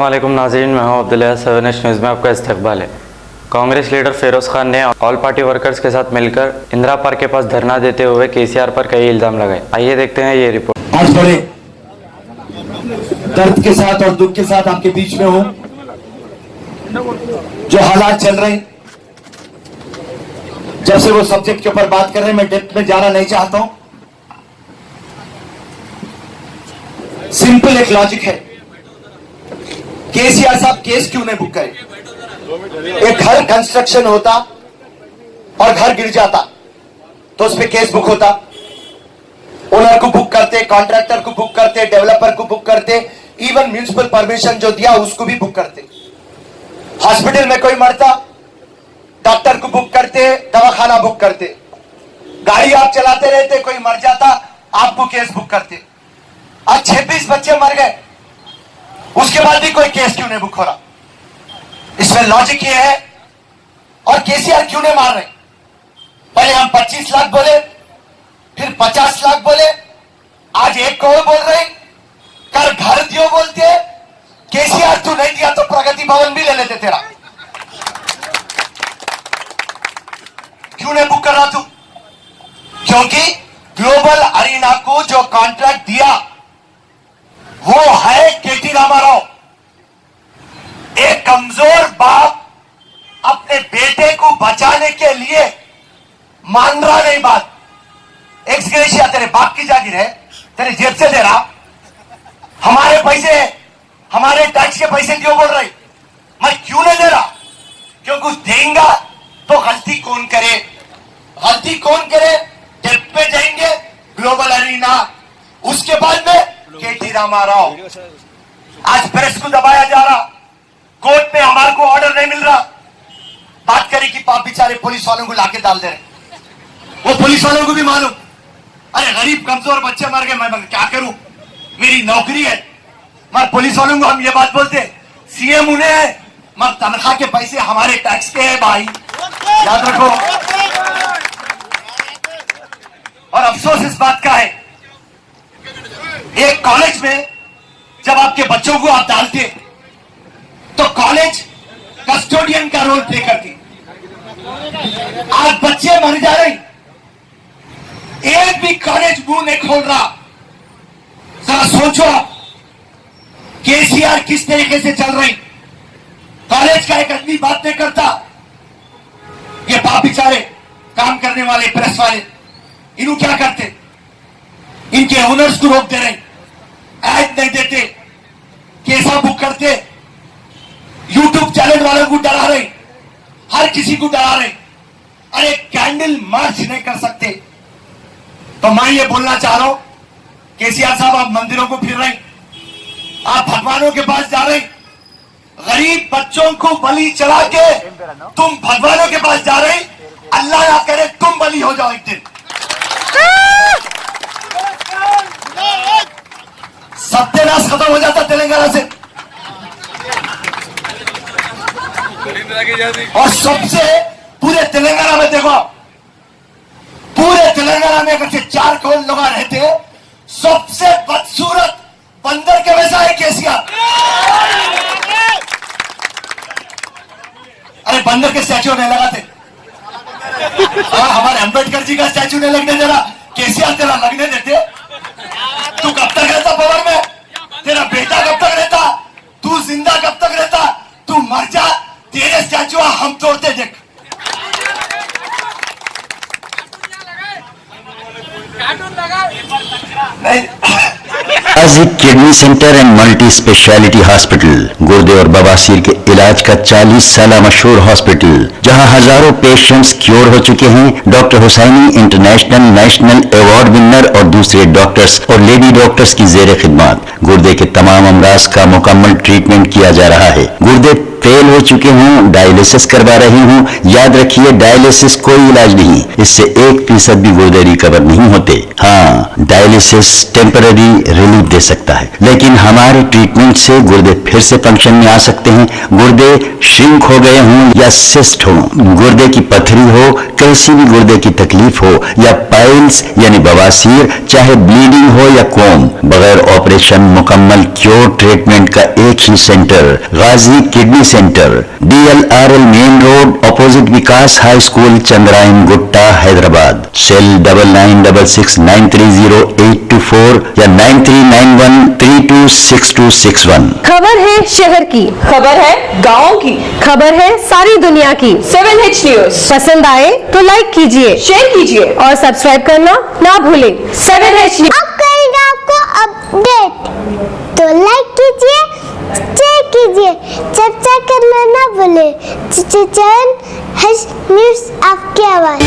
अस्सलाम वालेकुम नाज़रीन, मैं हूं अब्दुल्ला। 7 न्यूज़ में आपका इस्तकबाल है। कांग्रेस लीडर फिरोज़ खान ने ऑल पार्टी वर्कर्स के साथ मिलकर इंदिरा पार्क के पास धरना देते हुए केसीआर पर कई इल्ज़ाम लगाए। आइए देखते हैं ये रिपोर्ट। आज बड़े दर्द के साथ और दुख के साथ आपके बीच में हूं। जो हालात चल रहे हैं, जब से वो सब्जेक्ट के ऊपर बात कर रहे हैं, मैं डेप्थ में जाना नहीं चाहता हूं। सिंपल एक लॉजिक है, केसीआर साहब केस क्यों नहीं बुक करे? एक घर कंस्ट्रक्शन होता और घर गिर जाता तो उस पर केस बुक होता। ओनर को बुक करते, कॉन्ट्रैक्टर को बुक करते, डेवलपर को बुक करते, इवन म्युनिसिपल परमिशन जो दिया उसको भी बुक करते। हॉस्पिटल में कोई मरता, डॉक्टर को बुक करते, दवाखाना बुक करते। गाड़ी आप चलाते रहते, कोई मर जाता, आपको केस बुक करते। आज 26 बच्चे मर गए, उसके बाद भी कोई केस क्यों नहीं बुक हो रहा? इसमें लॉजिक ये है। और केसीआर क्यों नहीं मार रहे? पहले हम 25 लाख बोले, फिर 50 लाख बोले, आज 1 करोड़ बोल रहे। कल घर दियो बोलते, केसीआर तू नहीं दिया तो प्रगति भवन भी ले लेते तेरा। क्यों नहीं बुक कर रहा तू? क्योंकि ग्लोबल अरीना को जो कॉन्ट्रैक्ट दिया वो है केटी रामाराव। एक कमजोर बाप अपने बेटे को बचाने के लिए मान रहा नहीं बात। एक्स ग्रेशिया तेरे बाप की जागीर है, तेरे जेब से दे रहा, हमारे पैसे, हमारे टैक्स के पैसे क्यों बोल रहे? मैं क्यों नहीं दे रहा? क्योंकि देंगे तो गलती कौन करे? गलती कौन करे? डेप पे जाएंगे ग्लोबल अरीना, उसके बाद में केटी रामाराव। आज प्रेस को दबाया जा रहा, कोर्ट में हमारे को ऑर्डर नहीं मिल रहा। बात करें कि पाप बेचारे पुलिस वालों को लाके डाल दे रहे। वो पुलिस वालों को भी मालूम, अरे गरीब कमजोर बच्चे मर गए, मैं क्या करूं, मेरी नौकरी है। मैं पुलिस वालों को हम ये बात बोलते, सीएम उन्हें है, मगर तनख्वाह के पैसे हमारे टैक्स के हैं भाई, याद रखो। और अफसोस इस बात का है, एक कॉलेज में जब आपके बच्चों को आप डालते तो कॉलेज कस्टोडियन का रोल प्ले करती। आज बच्चे मर जा रहे, एक भी कॉलेज मुंह नहीं खोल रहा। जरा सोचो आप, केसीआर किस तरीके से चल रही। कॉलेज का एक आदमी बात नहीं करता, ये बाप बेचारे काम करने वाले प्रेस वाले इन्हों क्या करते? इनके ओनर्स को रोक दे रहे, ऐड नहीं देते, केसा बुक करते, यूट्यूब चैनल वालों को डरा रहे, हर किसी को डरा रहे। अरे कैंडल मार्च नहीं कर सकते। तो मैं ये बोलना चाह रहा हूं, केसीआर साहब आप मंदिरों को फिर रहे, आप भगवानों के पास जा रहे, गरीब बच्चों को बलि चढ़ा के तुम भगवानों के पास जा रहे। अल्लाह ना करे तुम बलि हो जाओ एक दिन। सत्यानाश खत्म हो जाता तेलंगाना से। और सबसे पूरे तेलंगाना में देखो, पूरे तेलंगाना में अगर 4 करोड़ लोग रहते, सबसे बदसूरत बंदर के वैसा है केसीआर। अरे बंदर के स्टैचू नहीं लगाते, हमारे अंबेडकर जी का स्टैचू नहीं लगने दे रहा, केसीआर तेरा लगने देते। तू कब तक रहता पावर में? तेरा बेटा कब तक रहता? तू जिंदा कब तक रहता? तू मर जा, तेरे स्टैचू हम तोड़ते देख। आजिक kidney centre and multi speciality hospital, गुर्दे और बवासीर के इलाज का 40 साल मशहूर हॉस्पिटल, जहां हजारों पेशेंट्स क्योर हो चुके हैं। Doctor Hussaini international national award winner और दूसरे डॉक्टर्स और लेडी डॉक्टर्स की जेर खिदमत गुर्दे के तमाम अमराज का मुकम्मल ट्रीटमेंट किया जा रहा है। गुर्दे फेल हो चुके हों, डायलिसिस करवा रहे हों, याद रखिए डायलिसिस कोई इलाज नहीं, इससे 1% भी गुर्दे रिकवर नहीं होते। हाँ, डायलिसिस टेम्पररी रिलीफ दे सकता है, लेकिन हमारे ट्रीटमेंट से गुर्दे फिर से फंक्शन में आ सकते हैं। गुर्दे श्रिंक हो गए हों या सिस्ट हो, गुर्दे की पथरी हो, कैसी भी गुर्दे की तकलीफ हो, या पाइल्स यानी बवासीर, चाहे ब्लीडिंग हो या कोम, बगैर ऑपरेशन मुकम्मल क्योर ट्रीटमेंट का एक ही centre, Ghazi kidney centre, DLRL main road, opposite Vikas high school, Chandrayangutta, Hyderabad. Cell 9966930824 या 9391326261। खबर है शहर की, खबर है गाँव की, खबर है सारी दुनिया की। 7H न्यूज पसंद आए तो लाइक कीजिए, शेयर कीजिए और सब्सक्राइब करना ना भूलें। 7H news. अब करेगा आपको अपडेट, तो लाइक कीजिए, शेयर कीजिए, चर्चा करना ना भूले। चैनल न्यूज आपकी आवाज।